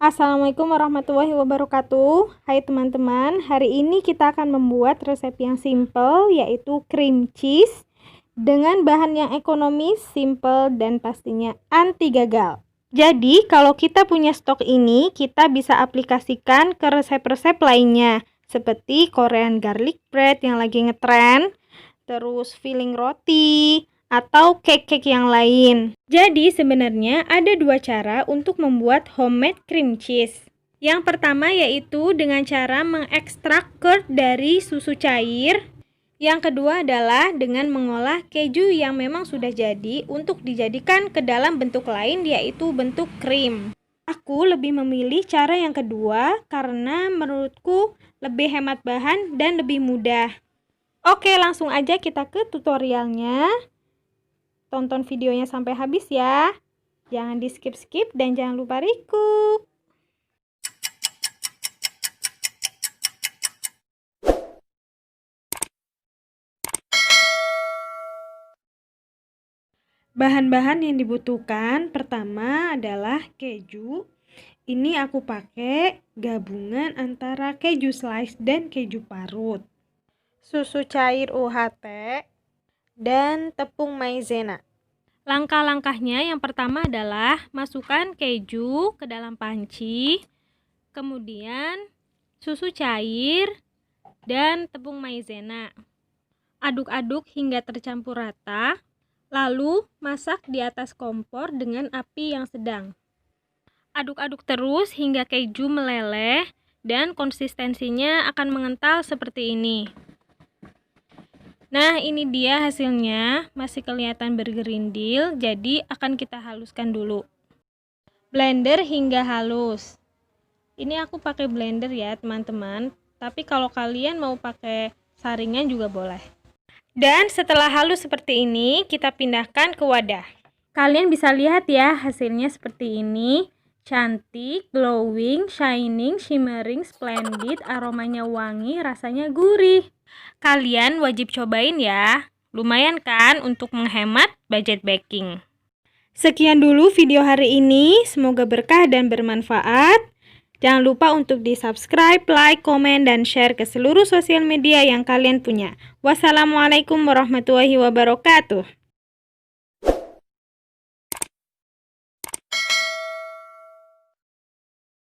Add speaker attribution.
Speaker 1: Assalamualaikum warahmatullahi wabarakatuh. Hai teman-teman, hari ini kita akan membuat resep yang simple, yaitu cream cheese dengan bahan yang ekonomis, simple, dan pastinya anti gagal. Jadi kalau kita punya stok ini, kita bisa aplikasikan ke resep-resep lainnya, seperti Korean garlic bread yang lagi ngetren, terus filling roti, atau cake-cake yang lain. Jadi sebenarnya ada dua cara untuk membuat homemade cream cheese. Yang pertama yaitu dengan cara mengekstrak curd dari susu cair. Yang kedua adalah dengan mengolah keju yang memang sudah jadi untuk dijadikan ke dalam bentuk lain, yaitu bentuk krim. Aku lebih memilih cara yang kedua karena menurutku lebih hemat bahan dan lebih mudah. Oke, langsung aja kita ke tutorialnya. Tonton videonya sampai habis ya. Jangan di skip-skip dan jangan lupa recook. Bahan-bahan yang dibutuhkan pertama adalah keju. Ini aku pakai gabungan antara keju slice dan keju parut. Susu cair UHT dan tepung maizena. Langkah-langkahnya yang pertama adalah masukkan keju ke dalam panci, kemudian susu cair dan tepung maizena. Aduk-aduk hingga tercampur rata, lalu masak di atas kompor dengan api yang sedang. Aduk-aduk terus hingga keju meleleh dan konsistensinya akan mengental seperti ini. Nah, ini dia hasilnya, masih kelihatan bergerindil, jadi akan kita haluskan dulu. Blender hingga halus. Ini aku pakai blender ya, teman-teman. Tapi kalau kalian mau pakai saringan juga boleh. Dan setelah halus seperti ini, kita pindahkan ke wadah. Kalian bisa lihat ya, hasilnya seperti ini. Cantik, glowing, shining, shimmering, splendid, aromanya wangi, rasanya gurih. Kalian wajib cobain ya. Lumayan kan untuk menghemat budget baking. Sekian dulu video hari ini. Semoga berkah dan bermanfaat. Jangan lupa untuk di-subscribe, like, komen, dan share ke seluruh sosial media yang kalian punya. Wassalamualaikum warahmatullahi wabarakatuh.